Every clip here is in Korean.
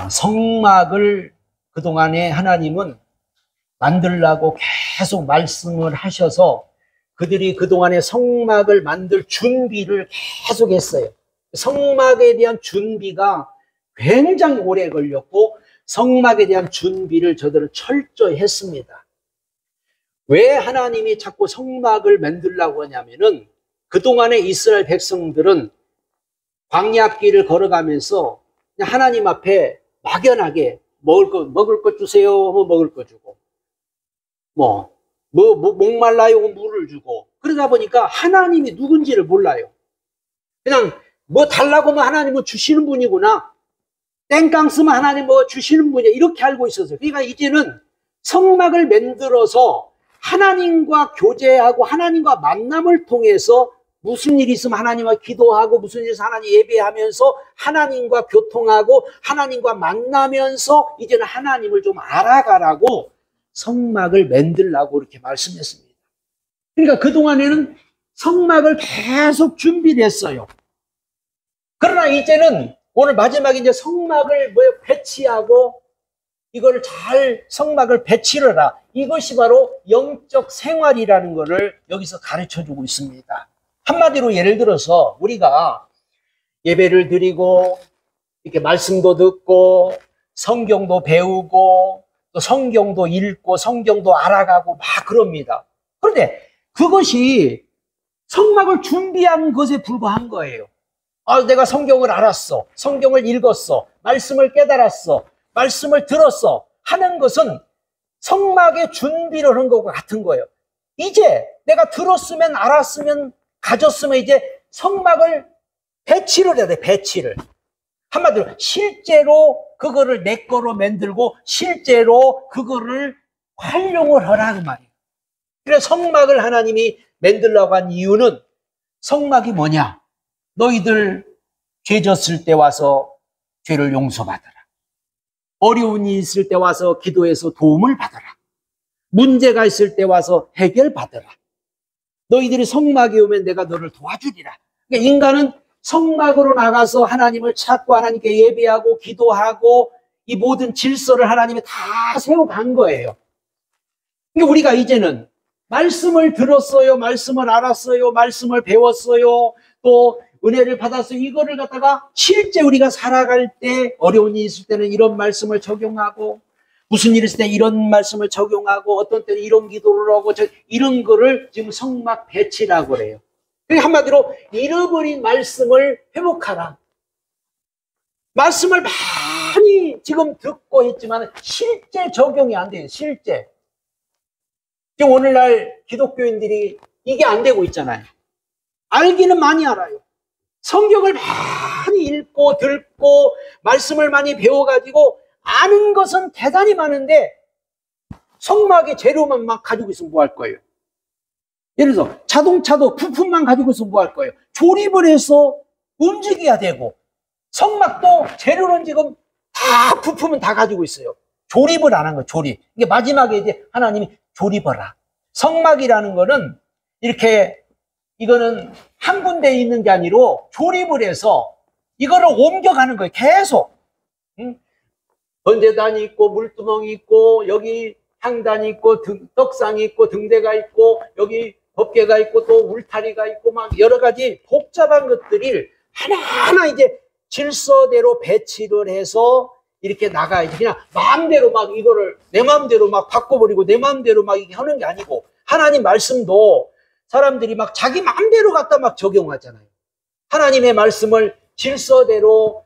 성막을 그동안에 하나님은 만들라고 계속 말씀을 하셔서 그들이 그동안에 성막을 만들 준비를 계속 했어요. 성막에 대한 준비가 굉장히 오래 걸렸고 성막에 대한 준비를 저들은 철저히 했습니다. 왜 하나님이 자꾸 성막을 만들라고 하냐면은 그동안에 이스라엘 백성들은 광야길을 걸어가면서 하나님 앞에 막연하게 먹을 것 주세요 하면 먹을 거 주고 목말라요 물을 주고 그러다 보니까 하나님이 누군지를 몰라요. 그냥 뭐 달라고 하면 하나님은 주시는 분이구나, 땡깡 쓰면 하나님 뭐 주시는 분이야, 이렇게 알고 있었어요. 그러니까 이제는 성막을 만들어서 하나님과 교제하고 하나님과 만남을 통해서 무슨 일이 있으면 하나님과 기도하고 무슨 일이 있으면 하나님 예배하면서 하나님과 교통하고 하나님과 만나면서 이제는 하나님을 좀 알아가라고 성막을 만들라고 이렇게 말씀했습니다. 그러니까 그동안에는 성막을 계속 준비를 했어요. 그러나 이제는 오늘 마지막에 이제 성막을 배치하고 이거를 잘 성막을 배치를 하라. 이것이 바로 영적 생활이라는 것을 여기서 가르쳐 주고 있습니다. 한마디로 예를 들어서 우리가 예배를 드리고 이렇게 말씀도 듣고 성경도 배우고 또 성경도 읽고 성경도 알아가고 막 그럽니다. 그런데 그것이 성막을 준비한 것에 불과한 거예요. 내가 성경을 알았어, 성경을 읽었어, 말씀을 깨달았어, 말씀을 들었어 하는 것은 성막의 준비를 한 것과 같은 거예요. 이제 내가 들었으면 알았으면 가졌으면 이제 성막을 배치를 해야 돼. 배치를. 한마디로 실제로 그거를 내 거로 만들고 실제로 그거를 활용을 하라 그 말이에요. 그래서 성막을 하나님이 만들려고 한 이유는 성막이 뭐냐? 너희들 죄 졌을 때 와서 죄를 용서받아라. 어려운 일이 있을 때 와서 기도해서 도움을 받아라. 문제가 있을 때 와서 해결받아라. 너희들이 성막에 오면 내가 너를 도와주리라. 그러니까 인간은 성막으로 나가서 하나님을 찾고 하나님께 예배하고 기도하고 이 모든 질서를 하나님이 다 세워간 거예요. 그러니까 우리가 이제는 말씀을 들었어요, 말씀을 알았어요, 말씀을 배웠어요, 또 은혜를 받았어요. 이거를 갖다가 실제 우리가 살아갈 때 어려운 일이 있을 때는 이런 말씀을 적용하고 무슨 일이 있을 때 이런 말씀을 적용하고 어떤 때는 이런 기도를 하고 이런 거를 지금 성막 배치라고 그래요. 한마디로 잃어버린 말씀을 회복하라. 말씀을 많이 지금 듣고 있지만 실제 적용이 안 돼요. 실제. 지금 오늘날 기독교인들이 이게 안 되고 있잖아요. 알기는 많이 알아요. 성경을 많이 읽고 듣고 말씀을 많이 배워가지고 아는 것은 대단히 많은데 성막의 재료만 막 가지고 있으면 뭐 할 거예요? 예를 들어서 자동차도 부품만 가지고 있으면 뭐 할 거예요? 조립을 해서 움직여야 되고 성막도 재료는 지금 다 부품은 다 가지고 있어요. 조립을 안 한 거예요. 조립. 이게 마지막에 이제 하나님이 조립을 하라. 성막이라는 거는 이렇게 이거는 한 군데에 있는 게 아니라 조립을 해서 이거를 옮겨가는 거예요. 계속. 번제단이 있고 물두멍이 있고 여기 향단이 있고 떡상이 있고 등대가 있고 여기 법궤가 있고 또 울타리가 있고 막 여러 가지 복잡한 것들이 하나하나 이제 질서대로 배치를 해서 이렇게 나가야지. 그냥 마음대로 막 이거를 내 마음대로 막 바꿔버리고 내 마음대로 막 이렇게 하는 게 아니고 하나님 말씀도 사람들이 막 자기 마음대로 갖다 막 적용하잖아요. 하나님의 말씀을 질서대로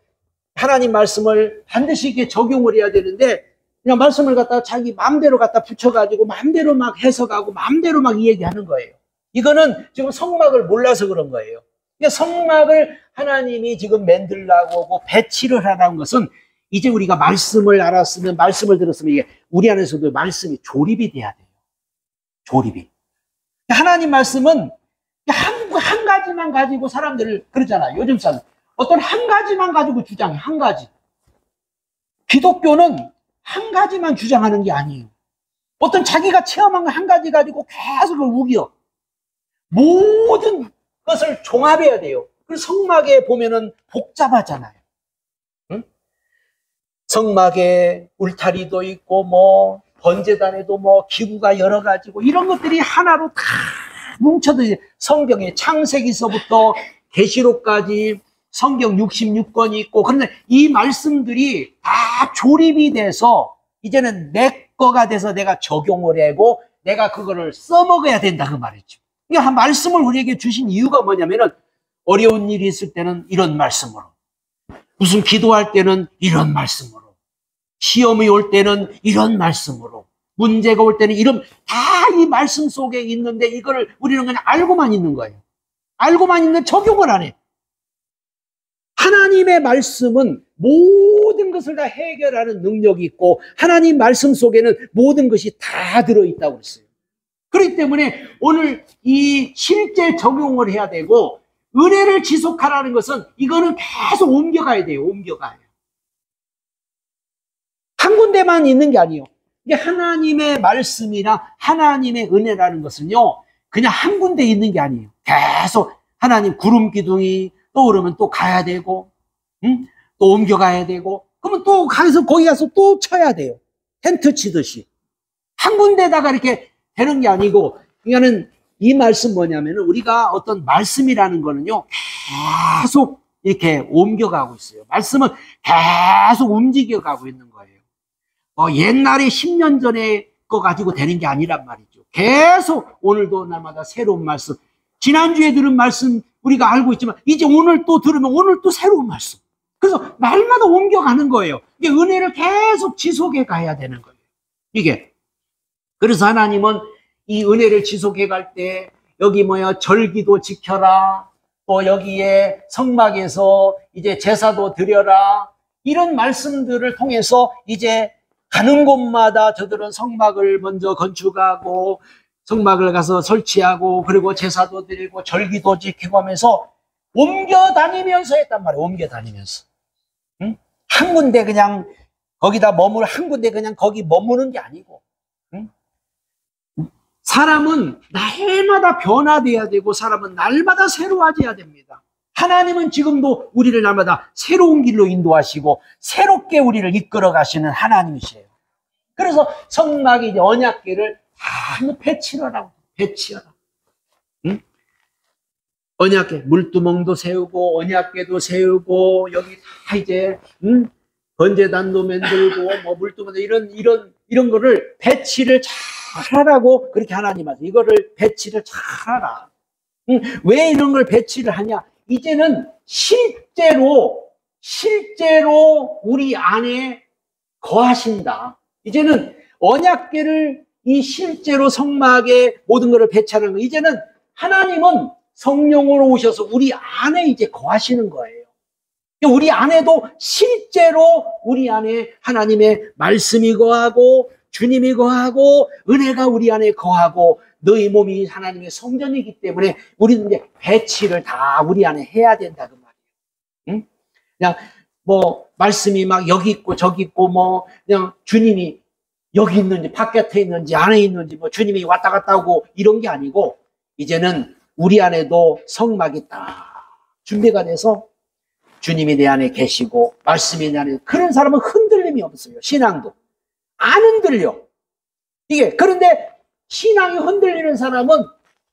하나님 말씀을 반드시 이렇게 적용을 해야 되는데 그냥 말씀을 갖다 자기 마음대로 갖다 붙여가지고 마음대로 막 해석하고 마음대로 막 얘기하는 거예요. 이거는 지금 성막을 몰라서 그런 거예요. 그러니까 성막을 하나님이 지금 만들라고 하고 배치를 하라는 것은 이제 우리가 말씀을 알았으면 말씀을 들었으면 이게 우리 안에서도 말씀이 조립이 돼야 돼요. 조립이. 하나님 말씀은 한 가지만 가지고 사람들을 그러잖아요. 요즘 사람 어떤 한 가지만 가지고 주장해. 한 가지. 기독교는 한 가지만 주장하는 게 아니에요. 어떤 자기가 체험한 거 한 가지 가지고 계속 우겨. 모든 것을 종합해야 돼요. 그래서 성막에 보면은 복잡하잖아요. 응? 성막에 울타리도 있고 뭐 번제단에도 뭐 기구가 여러 가지고 이런 것들이 하나로 다 뭉쳐도 성경의 창세기서부터 계시록까지 성경 66권이 있고, 그런데 이 말씀들이 다 조립이 돼서 이제는 내 거가 돼서 내가 적용을 하고 내가 그거를 써먹어야 된다 그 말이죠. 그러니까 말씀을 우리에게 주신 이유가 뭐냐면은 어려운 일이 있을 때는 이런 말씀으로, 무슨 기도할 때는 이런 말씀으로, 시험이 올 때는 이런 말씀으로, 문제가 올 때는 이런, 다 이 말씀 속에 있는데 이거를 우리는 그냥 알고만 있는 거예요. 알고만 있는, 적용을 안 해. 하나님의 말씀은 모든 것을 다 해결하는 능력이 있고 하나님 말씀 속에는 모든 것이 다 들어있다고 했어요. 그렇기 때문에 오늘 이 실제 적용을 해야 되고, 은혜를 지속하라는 것은 이거는 계속 옮겨가야 돼요. 옮겨가요. 한 군데만 있는 게 아니에요. 이게 하나님의 말씀이나 하나님의 은혜라는 것은요, 그냥 한 군데 있는 게 아니에요. 계속 하나님 구름 기둥이 떠오르면 또 가야 되고, 또 옮겨가야 되고, 그러면 또 가서 거기 가서 또 쳐야 돼요. 텐트 치듯이. 한 군데다가 이렇게 되는 게 아니고, 그러니까는 이 말씀 뭐냐면은 우리가 어떤 말씀이라는 거는요, 계속 이렇게 옮겨가고 있어요. 말씀은 계속 움직여가고 있는 거예요. 옛날에 10년 전에 거 가지고 되는 게 아니란 말이죠. 계속 오늘도 날마다 새로운 말씀. 지난주에 들은 말씀 우리가 알고 있지만 이제 오늘 또 들으면 오늘 또 새로운 말씀. 그래서 날마다 옮겨가는 거예요. 이게 은혜를 계속 지속해 가야 되는 거예요. 이게. 그래서 하나님은 이 은혜를 지속해 갈 때 여기 절기도 지켜라. 또 여기에 성막에서 이제 제사도 드려라. 이런 말씀들을 통해서 이제 가는 곳마다 저들은 성막을 먼저 건축하고 성막을 가서 설치하고 그리고 제사도 드리고 절기도 지키고 하면서 옮겨 다니면서 했단 말이에요. 옮겨 다니면서. 응? 한 군데 그냥 거기다 한 군데 그냥 거기 머무는 게 아니고, 응? 사람은 날마다 변화돼야 되고 사람은 날마다 새로워져야 됩니다. 하나님은 지금도 우리를 날마다 새로운 길로 인도하시고 새롭게 우리를 이끌어 가시는 하나님이세요. 그래서 성막이 이제 언약궤를 다 배치하라고, 배치하라. 응? 언약궤, 물두멍도 세우고 언약궤도 세우고 여기 다 이제 번제단도 만들고 물두멍도 이런 거를 배치를 잘 하라고 그렇게 하나님한테 이거를 배치를 잘 하라. 왜 이런 걸 배치를 하냐? 이제는 실제로 우리 안에 거하신다. 이제는 언약궤를 이 실제로 성막에 모든 것을 배치하는 거. 이제는 하나님은 성령으로 오셔서 우리 안에 이제 거하시는 거예요. 우리 안에도 실제로 우리 안에 하나님의 말씀이 거하고 주님이 거하고 은혜가 우리 안에 거하고 너희 몸이 하나님의 성전이기 때문에 우리는 이제 배치를 다 우리 안에 해야 된다 그 말이에요. 응? 그냥 말씀이 막 여기 있고 저기 있고 그냥 주님이 여기 있는지 바깥에 있는지 안에 있는지 주님이 왔다 갔다 하고 이런 게 아니고 이제는 우리 안에도 성막이 딱 준비가 돼서 주님이 내 안에 계시고 말씀이 내 안에, 그런 사람은 흔들림이 없어요. 신앙도 안 흔들려. 이게 그런데 신앙이 흔들리는 사람은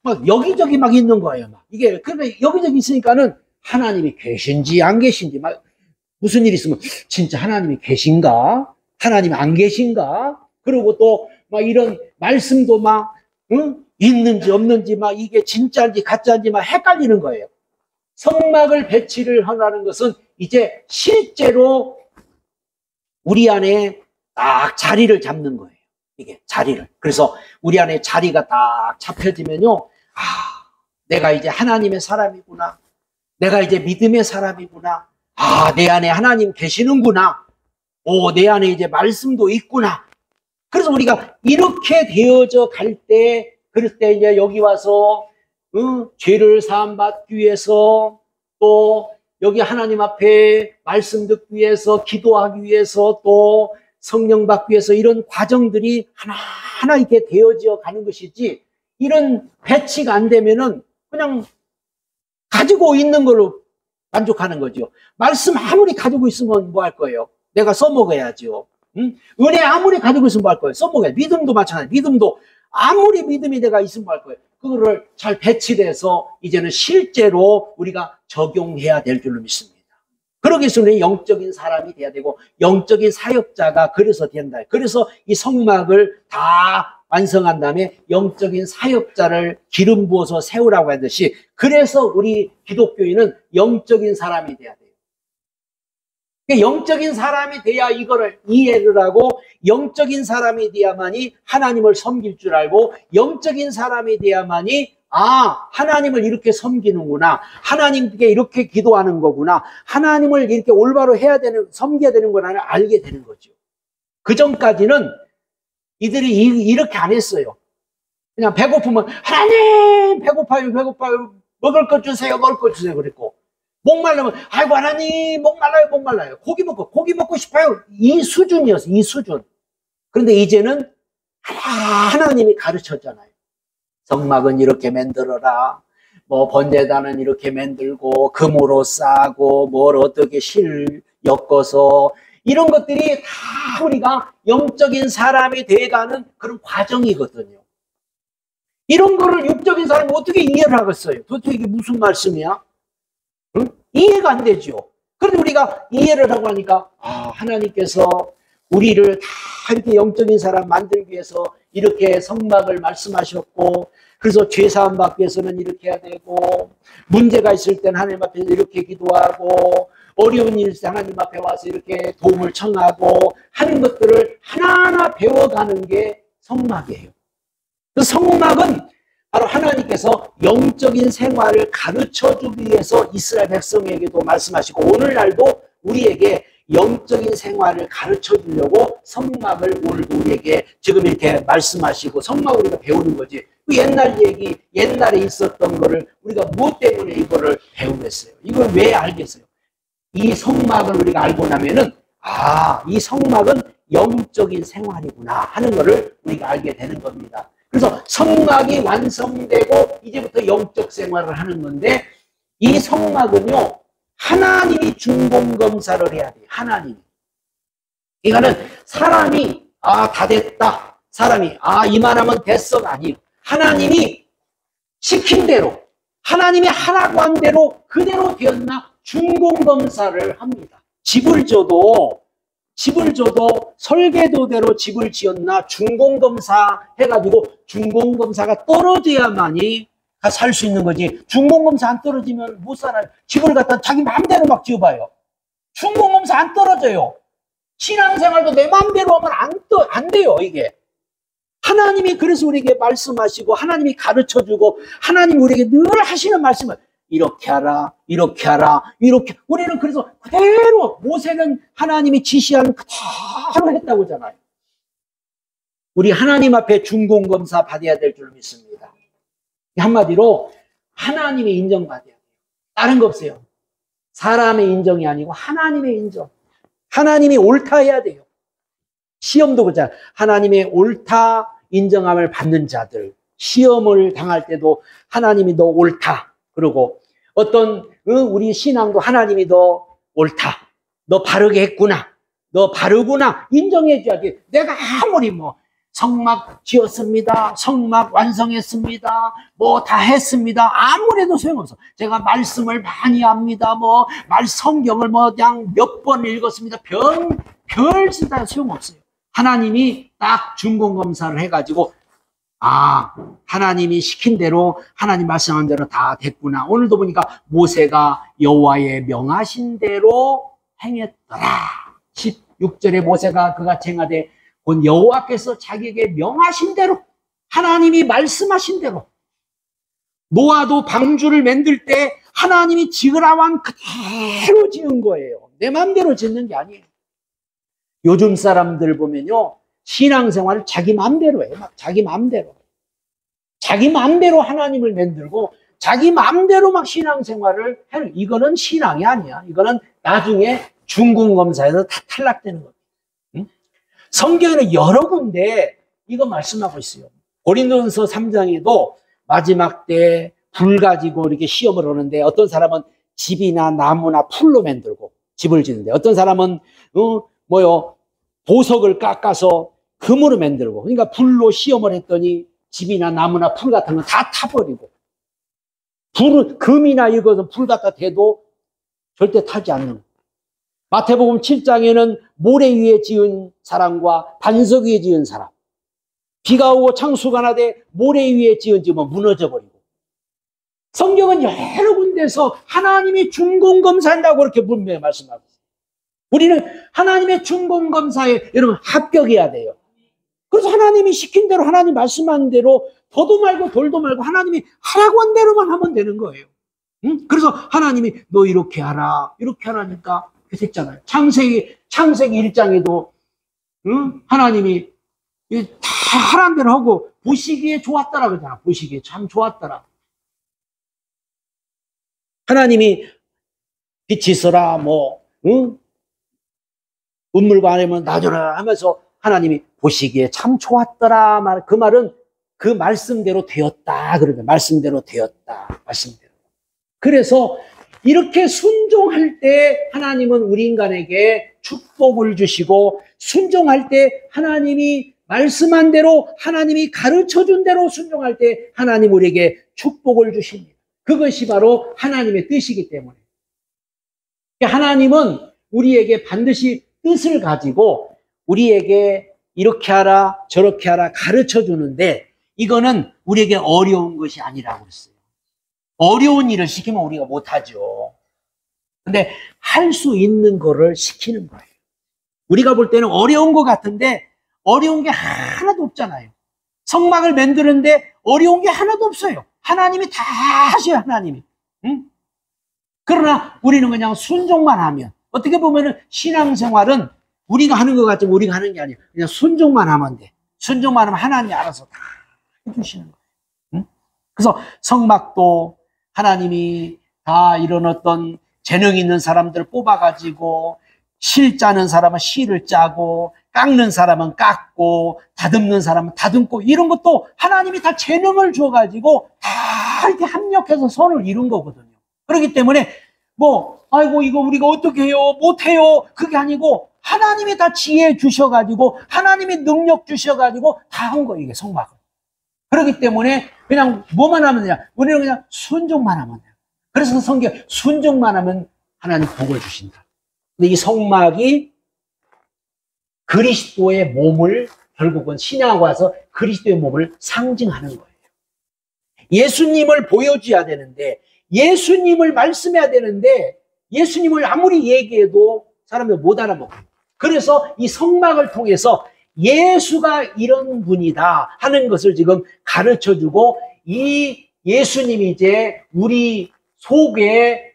막 여기저기 막 있는 거예요. 이게 그런데 여기저기 있으니까는 하나님이 계신지 안 계신지 무슨 일이 있으면 진짜 하나님이 계신가? 하나님이 안 계신가? 그리고 또 이런 말씀도 있는지 없는지 이게 진짜인지 가짜인지 헷갈리는 거예요. 성막을 배치를 하라는 것은 이제 실제로 우리 안에 딱 자리를 잡는 거예요. 이게 자리를. 그래서 우리 안에 자리가 딱 잡혀지면요. 내가 이제 하나님의 사람이구나. 내가 이제 믿음의 사람이구나. 내 안에 하나님 계시는구나. 내 안에 이제 말씀도 있구나. 그래서 우리가 이렇게 되어져 갈 때, 그럴 때 이제 여기 와서, 죄를 사함받기 위해서, 또 여기 하나님 앞에 말씀 듣기 위해서, 기도하기 위해서, 또 성령 받기 위해서 이런 과정들이 하나하나 이렇게 되어져 가는 것이지, 이런 배치가 안 되면은 그냥 가지고 있는 걸로 만족하는 거죠. 말씀 아무리 가지고 있으면 뭐 할 거예요? 내가 써먹어야죠. 응? 은혜 아무리 가지고 있으면 뭐 할 거예요? 써먹어야. 믿음도 마찬가지. 믿음도 아무리 믿음이 내가 있으면 뭐 할 거예요? 그거를 잘 배치돼서 이제는 실제로 우리가 적용해야 될 줄로 믿습니다. 그러기 위해서 우리는 영적인 사람이 돼야 되고 영적인 사역자가 그래서 된다. 그래서 이 성막을 다 완성한 다음에 영적인 사역자를 기름 부어서 세우라고 하듯이 그래서 우리 기독교인은 영적인 사람이 돼야 돼요. 영적인 사람이 돼야 이거를 이해를 하고 영적인 사람이 돼야만이 하나님을 섬길 줄 알고 영적인 사람이 돼야만이 하나님을 이렇게 섬기는구나. 하나님께 이렇게 기도하는 거구나. 하나님을 이렇게 올바로 섬겨야 되는구나를 알게 되는 거죠. 그 전까지는 이들이 이렇게 안 했어요. 그냥 배고프면 하나님 배고파요 먹을 것 주세요 그랬고 목말라면 아이고 하나님 목말라요 고기 먹고 싶어요 이 수준이었어요. 이 수준. 그런데 이제는 하나님이 가르쳤잖아요. 성막은 이렇게 만들어라. 뭐 번제단은 이렇게 만들고 금으로 싸고 뭘 어떻게 실 엮어서 이런 것들이 다 우리가 영적인 사람이 돼가는 그런 과정이거든요. 이런 거를 육적인 사람이 어떻게 이해를 하겠어요? 도대체 이게 무슨 말씀이야? 응? 이해가 안 되죠. 그런데 우리가 이해를 하고 하니까 하나님께서 우리를 다 이렇게 영적인 사람 만들기 위해서 이렇게 성막을 말씀하셨고 그래서 죄사함 받기 위해서는 이렇게 해야 되고 문제가 있을 땐 하나님 앞에서 이렇게 기도하고 어려운 일 때 하나님 앞에 와서 이렇게 도움을 청하고 하는 것들을 하나하나 배워가는 게 성막이에요. 그 성막은 바로 하나님께서 영적인 생활을 가르쳐주기 위해서 이스라엘 백성에게도 말씀하시고 오늘날도 우리에게 영적인 생활을 가르쳐주려고 성막을 오늘도 우리에게 지금 이렇게 말씀하시고 성막을 우리가 배우는 거지. 그 옛날 얘기, 옛날에 있었던 거를 우리가 무엇 때문에 이거를 배우겠어요? 이걸 왜 알겠어요? 이 성막을 우리가 알고 나면은 이 성막은 영적인 생활이구나 하는 거를 우리가 알게 되는 겁니다. 그래서 성막이 완성되고 이제부터 영적 생활을 하는 건데 이 성막은요 하나님이 중공검사를 해야 돼요. 하나님이. 이거는 사람이 다 됐다. 사람이 이만하면 됐어가 아니에요. 하나님이 시킨 대로 하나님이 하라고 한 대로 그대로 되었나 중공검사를 합니다. 집을 줘도 설계도대로 집을 지었나 중공검사 해가지고 중공검사가 떨어져야만이 살 수 있는 거지. 중공검사 안 떨어지면 못 살아요. 집을 갖다 자기 마음대로 막 지어봐요. 중공검사 안 떨어져요. 신앙생활도 내 마음대로 하면 안 돼요. 이게 하나님이 그래서 우리에게 말씀하시고 하나님이 가르쳐주고 하나님이 우리에게 늘 하시는 말씀을 이렇게 하라 이렇게 우리는 그래서 그대로 모세는 하나님이 지시한 그대로 했다고 하잖아요. 우리 하나님 앞에 중공검사 받아야 될 줄 믿습니다. 한마디로 하나님의 인정받아야 돼요. 다른 거 없어요. 사람의 인정이 아니고 하나님의 인정. 하나님이 옳다 해야 돼요. 시험도 그렇잖아요. 하나님의 옳다 인정함을 받는 자들 시험을 당할 때도 하나님이 너 옳다. 그리고 어떤 우리 신앙도 하나님이 너 옳다. 너 바르게 했구나. 너 바르구나. 인정해 줘야지. 내가 아무리 성막 지었습니다. 성막 완성했습니다. 다 했습니다. 아무래도 소용없어. 제가 말씀을 많이 합니다. 성경을 그냥 몇 번 읽었습니다. 별 쓰다 소용없어요. 하나님이 딱 중공검사를 해가지고 하나님이 시킨 대로 하나님 말씀한 대로 다 됐구나. 오늘도 보니까 모세가 여호와의 명하신 대로 행했더라. 16절에 모세가 그같이 행하되 곧 여호와께서 자기에게 명하신 대로 하나님이 말씀하신 대로 노아도 방주를 만들 때 하나님이 지으라고 한 그대로 지은 거예요. 내 마음대로 짓는 게 아니에요. 요즘 사람들 보면요 신앙생활을 자기 마음대로 해요. 자기 마음대로 하나님을 만들고 자기 마음대로 신앙생활을 해요. 이거는 신앙이 아니야. 이거는 나중에 중공검사에서 다 탈락되는 겁니다. 성경에는 여러 군데 이거 말씀하고 있어요. 고린도전서 3장에도 마지막 때 불 가지고 이렇게 시험을 하는데 어떤 사람은 집이나 나무나 풀로 만들고 집을 짓는데 어떤 사람은 보석을 깎아서 금으로 만들고, 그러니까 불로 시험을 했더니 집이나 나무나 풀 같은 건 다 타버리고, 금이나 이것은 불 갖다 대도 절대 타지 않는. 마태복음 7장에는 모래 위에 지은 사람과 반석 위에 지은 사람, 비가 오고 창수가 나되 모래 위에 지은 집은 무너져 버리고. 성경은 여러 군데서 하나님이 준공검사한다고 그렇게 분명히 말씀하고 있어요. 우리는 하나님의 준공검사에 여러분 합격해야 돼요. 그래서 하나님이 시킨 대로, 하나님 말씀한 대로 더도 말고 돌도 말고 하나님이 하라고 한 대로만 하면 되는 거예요. 응? 그래서 하나님이 너 이렇게 하라, 이렇게 하라니까 됐잖아요. 창세기 1장에도 응? 하나님이 다 하라는 대로 하고 보시기에 좋았더라 그러잖아. 보시기에 참 좋았더라. 하나님이 빛이 있어라, 응? 운물과 아니면 나줘라 하면서 하나님이 보시기에 참 좋았더라. 그 말은 그 말씀대로 되었다. 그러면 말씀대로 되었다. 말씀대로. 그래서 이렇게 순종할 때 하나님은 우리 인간에게 축복을 주시고, 순종할 때 하나님이 말씀한 대로, 하나님이 가르쳐 준 대로 순종할 때 하나님 우리에게 축복을 주십니다. 그것이 바로 하나님의 뜻이기 때문에. 하나님은 우리에게 반드시 뜻을 가지고 우리에게 이렇게 하라 저렇게 하라 가르쳐 주는데, 이거는 우리에게 어려운 것이 아니라고 했어요. 어려운 일을 시키면 우리가 못하죠. 근데 할 수 있는 거를 시키는 거예요. 우리가 볼 때는 어려운 것 같은데 어려운 게 하나도 없잖아요. 성막을 만드는데 어려운 게 하나도 없어요. 하나님이 다 하셔요. 하나님이. 응? 그러나 우리는 그냥 순종만 하면, 어떻게 보면은 신앙생활은 우리가 하는 것 같지만 우리가 하는 게 아니에요. 그냥 순종만 하면 돼. 순종만 하면 하나님이 알아서 다 해주시는 거예요. 응? 그래서 성막도 하나님이 다 이런 어떤 재능 있는 사람들을 뽑아가지고, 실 짜는 사람은 실을 짜고, 깎는 사람은 깎고, 다듬는 사람은 다듬고, 이런 것도 하나님이 다 재능을 줘가지고 다 이렇게 합력해서 선을 이룬 거거든요. 그렇기 때문에 아이고 이거 우리가 어떻게 해요? 못해요. 그게 아니고 하나님이 다 지혜 주셔가지고, 하나님이 능력 주셔가지고 다 한 거예요, 이게 성막은. 그렇기 때문에 그냥 뭐만 하면 되냐? 우리는 그냥 순종만 하면 돼요. 그래서 성경 순종만 하면 하나님 복을 주신다. 근데 이 성막이 그리스도의 몸을, 결국은 신약에 와서 그리스도의 몸을 상징하는 거예요. 예수님을 보여줘야 되는데, 예수님을 말씀해야 되는데, 예수님을 아무리 얘기해도 사람들이 못 알아먹어요. 그래서 이 성막을 통해서 예수가 이런 분이다 하는 것을 지금 가르쳐주고, 이 예수님이 이제 우리 속에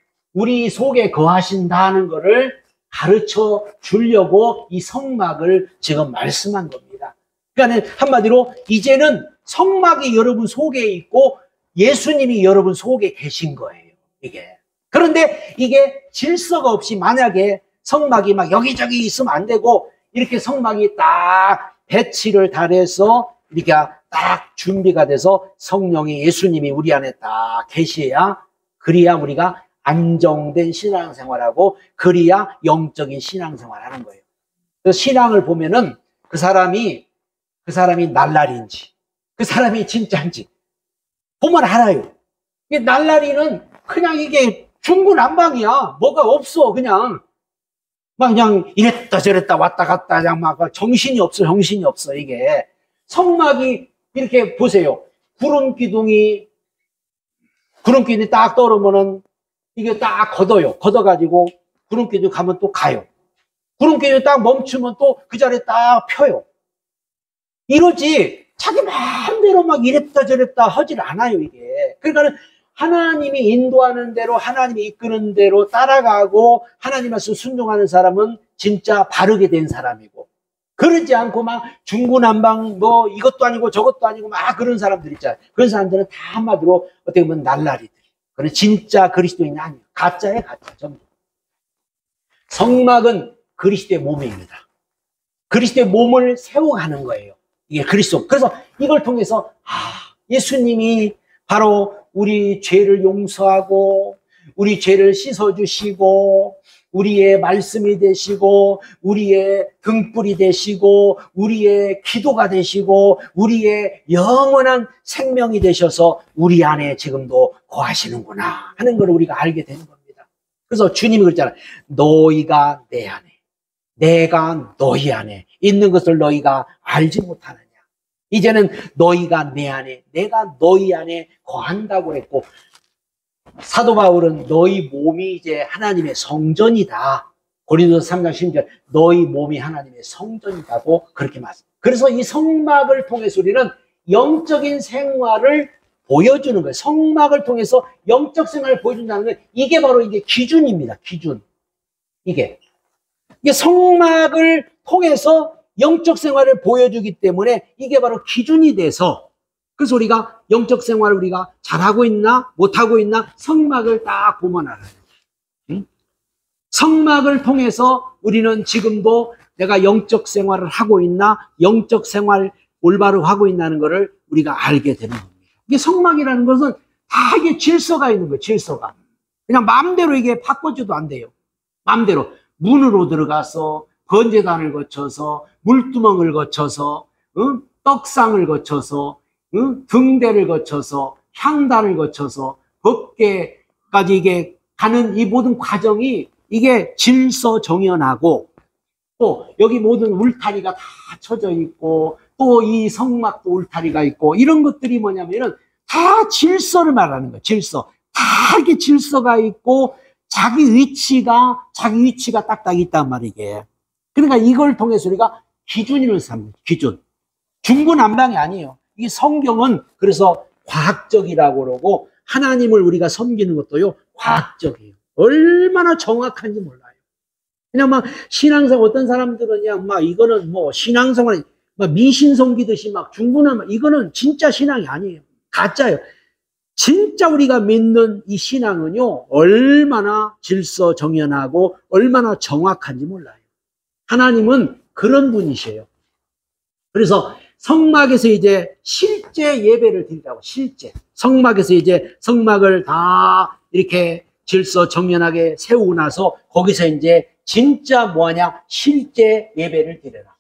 거하신다는 것을 가르쳐 주려고 이 성막을 지금 말씀한 겁니다. 그러니까 한마디로 이제는 성막이 여러분 속에 있고 예수님이 여러분 속에 계신 거예요, 이게. 그런데 이게 질서가 없이 만약에 성막이 막 여기저기 있으면 안 되고, 이렇게 성막이 딱 배치를 달해서 이렇게 딱 준비가 돼서 성령이, 예수님이 우리 안에 딱 계셔야, 그래야 우리가 안정된 신앙생활하고, 그래야 영적인 신앙생활하는 거예요. 그래서 신앙을 보면은 그 사람이 날라리인지 그 사람이 진짜인지 보면 알아요. 이게 날라리는 그냥 이게 중구난방이야. 뭐가 없어. 그냥 이랬다 저랬다 왔다 갔다 그냥 막 정신이 없어. 이게 성막이 이렇게 보세요. 구름 기둥이 딱 떠오르면은 이게 딱 걷어가지고 구름 기둥 가면 또 가요. 구름 기둥이 딱 멈추면 또 그 자리에 딱 펴요. 이러지 자기 마음대로 막 이랬다 저랬다 하질 않아요, 이게. 그러니까는 하나님이 인도하는 대로, 하나님이 이끄는 대로 따라가고 하나님 말씀 순종하는 사람은 진짜 바르게 된 사람이고, 그러지 않고 막 중구난방 이것도 아니고 저것도 아니고 막 그런 사람들 있잖아요. 그런 사람들은 다 한마디로 어떻게 보면 날라리들. 그런 진짜 그리스도인이 아니에요. 가짜예요, 가짜. 전부. 성막은 그리스도의 몸입니다. 그리스도의 몸을 세워가는 거예요, 이게 그리스도. 그래서 이걸 통해서 예수님이 바로 우리 죄를 용서하고 우리 죄를 씻어주시고 우리의 말씀이 되시고 우리의 등불이 되시고 우리의 기도가 되시고 우리의 영원한 생명이 되셔서 우리 안에 지금도 거하시는구나 하는 걸 우리가 알게 되는 겁니다. 그래서 주님이 그랬잖아요. 너희가 내 안에 내가 너희 안에 있는 것을 너희가 알지 못하느냐. 이제는 너희가 내 안에 내가 너희 안에 거한다고 했고 사도 바울은 너희 몸이 이제 하나님의 성전이다. 고린도서 3장 10절 너희 몸이 하나님의 성전이라고 그렇게 말씀합니다. 그래서 이 성막을 통해서 우리는 영적인 생활을 보여주는 거예요. 성막을 통해서 영적 생활을 보여준다는 건 이게 바로 이게 기준입니다. 기준. 이게 성막을 통해서 영적 생활을 보여주기 때문에 이게 바로 기준이 돼서 그래서 우리가 영적 생활을 우리가 잘하고 있나 못하고 있나 성막을 딱 보면 알아요. 성막을 통해서 우리는 지금도 내가 영적 생활을 하고 있나 영적 생활 올바로 하고 있다는 것을 우리가 알게 되는 겁니다. 이게 성막이라는 것은 다 이게 질서가 있는 거예요. 질서가. 그냥 마음대로 이게 바꿔줘도 안 돼요. 마음대로 문으로 들어가서 번제단을 거쳐서 물두멍을 거쳐서 떡상을 거쳐서 등대를 거쳐서 향단을 거쳐서 법궤까지 이게 가는 이 모든 과정이 이게 질서정연하고 또 여기 모든 울타리가 다 쳐져 있고 또 이 성막도 울타리가 있고 이런 것들이 뭐냐면은 다 질서를 말하는 거예요. 질서. 다 이렇게 질서가 있고 자기 위치가 딱딱 있단 말이게. 그러니까 이걸 통해서 우리가 기준을 삼는 기준. 중구난방이 아니에요. 이 성경은 그래서 과학적이라고 그러고 하나님을 우리가 섬기는 것도요 과학적이에요. 얼마나 정확한지 몰라요. 그냥 막 신앙생활 어떤 사람들은 그냥 막 이거는 뭐 신앙생활 막 미신 섬기듯이 막 중구난방 이거는 진짜 신앙이 아니에요. 가짜예요. 진짜 우리가 믿는 이 신앙은요 얼마나 질서정연하고 얼마나 정확한지 몰라요. 하나님은 그런 분이셔요. 그래서 성막에서 이제 실제 예배를 드린다고, 실제. 성막에서 이제 성막을 다 이렇게 질서정연하게 세우고 나서 거기서 이제 진짜 뭐하냐? 실제 예배를 드려라.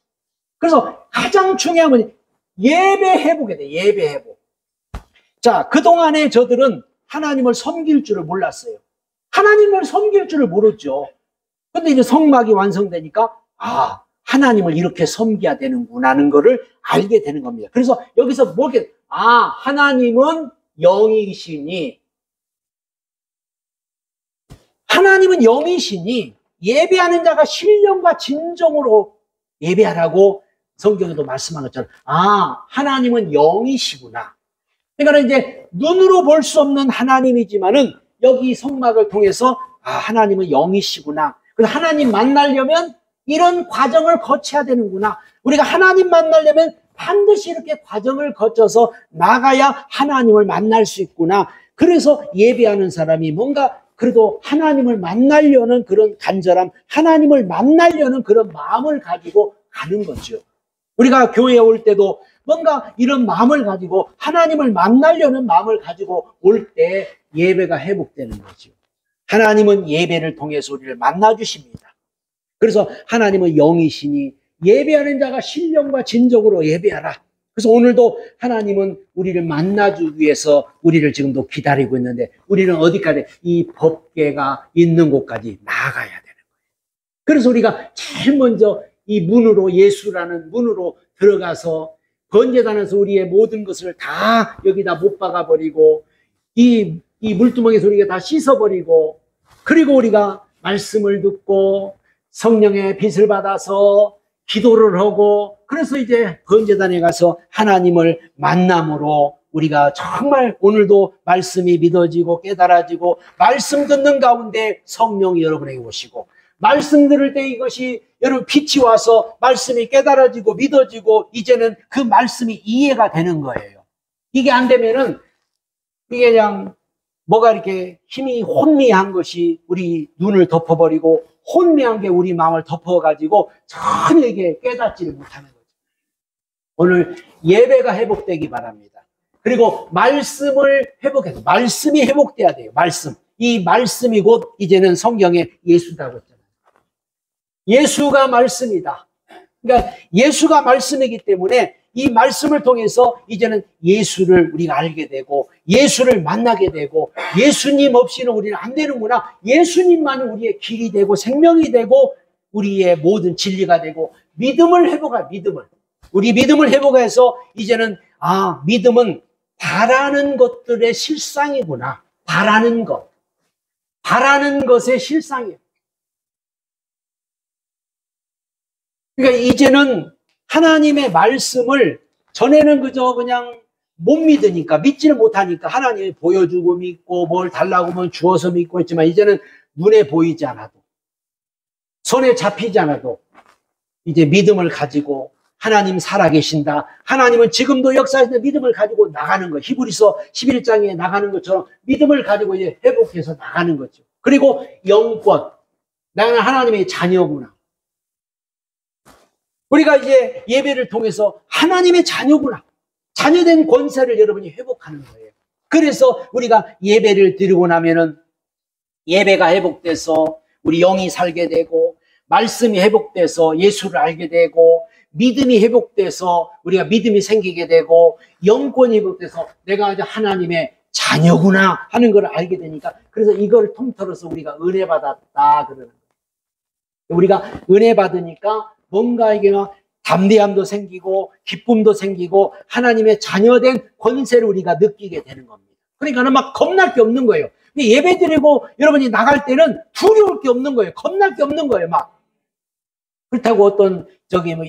그래서 가장 중요한 건 예배 회복에 돼, 예배 회복. 자, 그동안에 저들은 하나님을 섬길 줄을 몰랐어요. 하나님을 섬길 줄을 모르죠. 근데 이제 성막이 완성되니까, 아, 하나님을 이렇게 섬겨야 되는구나 하는 거를 알게 되는 겁니다. 그래서 여기서 뭐게, 아, 하나님은 영이시니, 하나님은 영이시니, 예배하는 자가 신령과 진정으로 예배하라고 성경에도 말씀한 것처럼, 아, 하나님은 영이시구나. 그러니까 이제 눈으로 볼 수 없는 하나님이지만은 여기 성막을 통해서, 아, 하나님은 영이시구나. 그래서 하나님 만나려면 이런 과정을 거쳐야 되는구나. 우리가 하나님 만나려면 반드시 이렇게 과정을 거쳐서 나가야 하나님을 만날 수 있구나. 그래서 예배하는 사람이 뭔가 그래도 하나님을 만나려는 그런 간절함, 하나님을 만나려는 그런 마음을 가지고 가는 거죠. 우리가 교회에 올 때도 뭔가 이런 마음을 가지고 하나님을 만나려는 마음을 가지고 올 때 예배가 회복되는 거죠. 하나님은 예배를 통해서 우리를 만나 주십니다. 그래서 하나님은 영이시니 예배하는 자가 신령과 진정으로 예배하라. 그래서 오늘도 하나님은 우리를 만나주기 위해서 우리를 지금도 기다리고 있는데 우리는 어디까지 이 법궤가 있는 곳까지 나아가야 되는 거예요. 그래서 우리가 제일 먼저 이 문으로 예수라는 문으로 들어가서 번제단에서 우리의 모든 것을 다 여기다 못 박아버리고 이 물두멍에서 우리가 다 씻어버리고 그리고 우리가 말씀을 듣고 성령의 빛을 받아서 기도를 하고 그래서 이제 번제단에 가서 하나님을 만남으로 우리가 정말 오늘도 말씀이 믿어지고 깨달아지고 말씀 듣는 가운데 성령이 여러분에게 오시고 말씀 들을 때 이것이 여러분 빛이 와서 말씀이 깨달아지고 믿어지고 이제는 그 말씀이 이해가 되는 거예요. 이게 안 되면은 이게 그냥 뭐가 이렇게 힘이 혼미한 것이 우리 눈을 덮어버리고 혼미한 게 우리 마음을 덮어가지고 전혀 이게 깨닫지를 못하는 거죠. 오늘 예배가 회복되기 바랍니다. 그리고 말씀을 회복해서 말씀이 회복돼야 돼요. 말씀. 이 말씀이 곧 이제는 성경의 예수다고 했잖아요. 예수가 말씀이다. 그러니까 예수가 말씀이기 때문에 이 말씀을 통해서 이제는 예수를 우리가 알게 되고 예수를 만나게 되고 예수님 없이는 우리는 안 되는구나. 예수님만이 우리의 길이 되고 생명이 되고 우리의 모든 진리가 되고 믿음을 회복할 믿음을. 우리 믿음을 회복해서 이제는 믿음은 바라는 것들의 실상이구나. 바라는 것. 바라는 것의 실상이에요. 그러니까 이제는 하나님의 말씀을 전에는 그냥 못 믿으니까 믿지를 못하니까 하나님이 보여주고 믿고 뭘 달라고 하면 주어서 믿고 했지만 이제는 눈에 보이지 않아도 손에 잡히지 않아도 이제 믿음을 가지고 하나님 살아계신다. 하나님은 지금도 역사에서 믿음을 가지고 나가는 거. 히브리서 11장에 나가는 것처럼 믿음을 가지고 이제 회복해서 나가는 거죠. 그리고 영권. 나는 하나님의 자녀구나. 우리가 이제 예배를 통해서 하나님의 자녀구나. 자녀된 권세를 여러분이 회복하는 거예요. 그래서 우리가 예배를 드리고 나면은 예배가 회복돼서 우리 영이 살게 되고 말씀이 회복돼서 예수를 알게 되고 믿음이 회복돼서 우리가 믿음이 생기게 되고 영권이 회복돼서 내가 이제 하나님의 자녀구나 하는 걸 알게 되니까 그래서 이걸 통틀어서 우리가 은혜 받았다 그러는 거예요. 우리가 은혜 받으니까 뭔가 이게 담대함도 생기고 기쁨도 생기고 하나님의 자녀된 권세를 우리가 느끼게 되는 겁니다. 그러니까 막 겁날 게 없는 거예요. 예배 드리고 여러분이 나갈 때는 두려울 게 없는 거예요. 겁날 게 없는 거예요. 막 그렇다고 어떤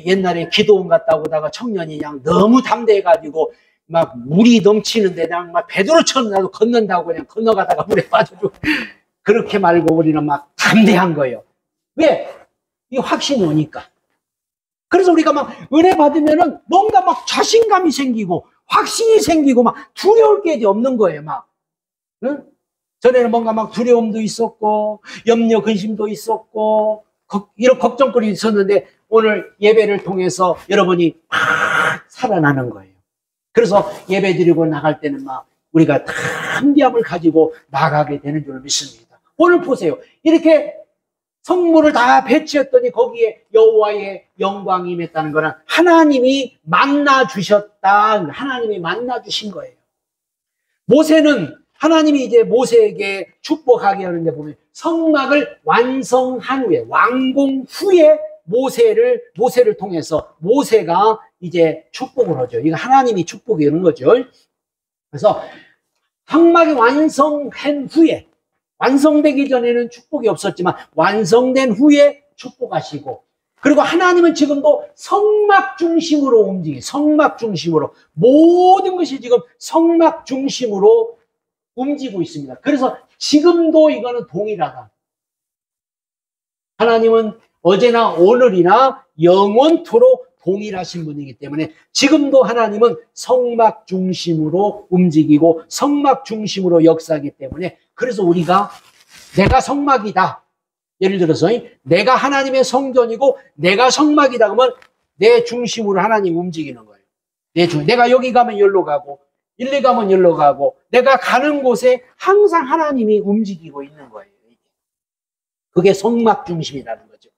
옛날에 기도원 갔다 오다가 청년이 그냥 너무 담대해가지고 막 물이 넘치는데 그냥 막 베드로처럼 나도 건넌다고 그냥 건너가다가 물에 빠져주고 그렇게 말고 우리는 막 담대한 거예요. 왜? 이 확신이 오니까. 그래서 우리가 막 은혜 받으면은 뭔가 막 자신감이 생기고 확신이 생기고 막 두려울 게 없는 거예요. 막. 응? 전에는 뭔가 막 두려움도 있었고 염려 근심도 있었고 이런 걱정거리 있었는데 오늘 예배를 통해서 여러분이 막 살아나는 거예요. 그래서 예배 드리고 나갈 때는 막 우리가 담대함을 가지고 나가게 되는 줄 믿습니다. 오늘 보세요. 이렇게 성물을 다 배치했더니 거기에 여호와의 영광이 임했다는 거는 하나님이 만나 주셨다. 하나님이 만나 주신 거예요. 모세는 하나님이 이제 모세에게 축복하게 하는데 보면 성막을 완성한 후에 완공 후에 모세를 통해서 모세가 이제 축복을 하죠. 이거 하나님이 축복이 이런 거죠. 그래서 성막이 완성한 후에 완성되기 전에는 축복이 없었지만 완성된 후에 축복하시고 그리고 하나님은 지금도 성막 중심으로 성막 중심으로 모든 것이 지금 성막 중심으로 움직이고 있습니다. 그래서 지금도 이거는 동일하다. 하나님은 어제나 오늘이나 영원토록 동일하신 분이기 때문에 지금도 하나님은 성막 중심으로 움직이고 성막 중심으로 역사하기 때문에 그래서 우리가 내가 성막이다. 예를 들어서 내가 하나님의 성전이고 내가 성막이다 그러면 내 중심으로 하나님 움직이는 거예요. 내가 여기 가면 여기로 가고 일리 가면 여기로 가고 내가 가는 곳에 항상 하나님이 움직이고 있는 거예요. 그게 성막 중심이라는 거죠.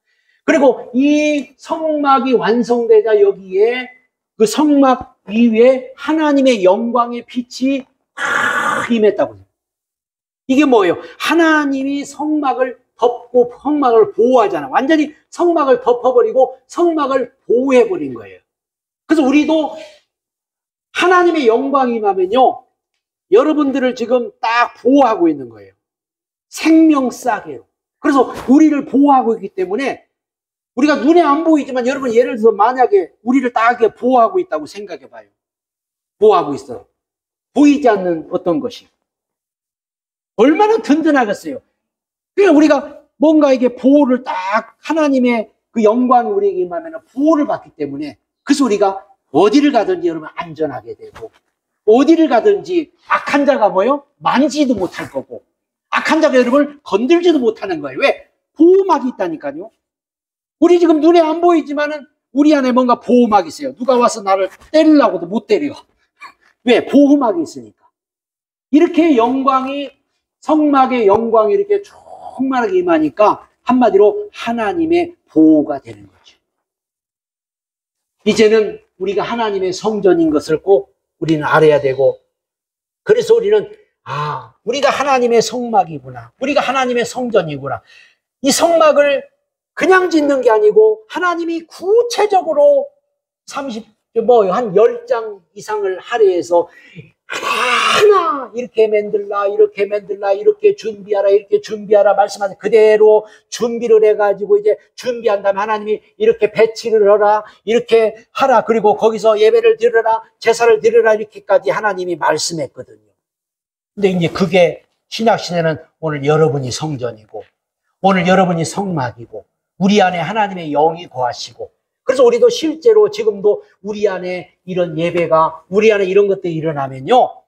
그리고 이 성막이 완성되자 여기에 그 성막 위에 하나님의 영광의 빛이 팍 임했다고 해요. 이게 뭐예요? 하나님이 성막을 덮고 성막을 보호하잖아. 완전히 성막을 덮어버리고 성막을 보호해버린 거예요. 그래서 우리도 하나님의 영광이 임하면요 여러분들을 지금 딱 보호하고 있는 거예요. 생명싸개로. 그래서 우리를 보호하고 있기 때문에 우리가 눈에 안 보이지만 여러분 예를 들어서 만약에 우리를 딱 보호하고 있다고 생각해 봐요. 보호하고 있어. 보이지 않는 어떤 것이. 얼마나 든든하겠어요. 그러니까 우리가 뭔가 이게 보호를 딱 하나님의 그 영광이 우리에게 임하면 보호를 받기 때문에 그래서 우리가 어디를 가든지 여러분 안전하게 되고 어디를 가든지 악한 자가 뭐요? 만지도 못할 거고 악한 자가 여러분을 건들지도 못하는 거예요. 왜? 보호막이 있다니까요. 우리 지금 눈에 안 보이지만은 우리 안에 뭔가 보호막이 있어요. 누가 와서 나를 때리려고도 못 때려. 왜? 보호막이 있으니까. 이렇게 영광이 성막의 영광이 이렇게 충만하게 임하니까 한마디로 하나님의 보호가 되는 거죠. 이제는 우리가 하나님의 성전인 것을 꼭 우리는 알아야 되고, 그래서 우리는 우리가 하나님의 성막이구나, 우리가 하나님의 성전이구나. 이 성막을 그냥 짓는 게 아니고 하나님이 구체적으로 한 10장 이상을 할애해서 하나하나 이렇게 만들라, 이렇게 만들라, 이렇게 준비하라, 이렇게 준비하라 말씀하세요. 그대로 준비를 해가지고 이제 준비한 다음에 하나님이 이렇게 배치를 하라, 이렇게 하라, 그리고 거기서 예배를 드려라, 제사를 드려라, 이렇게까지 하나님이 말씀했거든요. 근데 이제 그게 신약시대는 오늘 여러분이 성전이고, 오늘 여러분이 성막이고, 우리 안에 하나님의 영이 거하시고, 그래서 우리도 실제로 지금도 우리 안에 이런 예배가, 우리 안에 이런 것들이 일어나면요,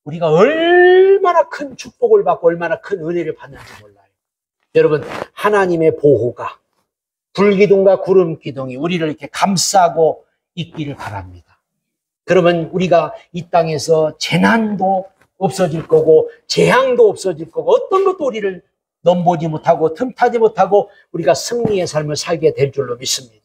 우리가 얼마나 큰 축복을 받고 얼마나 큰 은혜를 받는지 몰라요. 여러분, 하나님의 보호가, 불기둥과 구름기둥이 우리를 이렇게 감싸고 있기를 바랍니다. 그러면 우리가 이 땅에서 재난도 없어질 거고, 재앙도 없어질 거고, 어떤 것도 우리를 넘보지 못하고 틈타지 못하고 우리가 승리의 삶을 살게 될 줄로 믿습니다.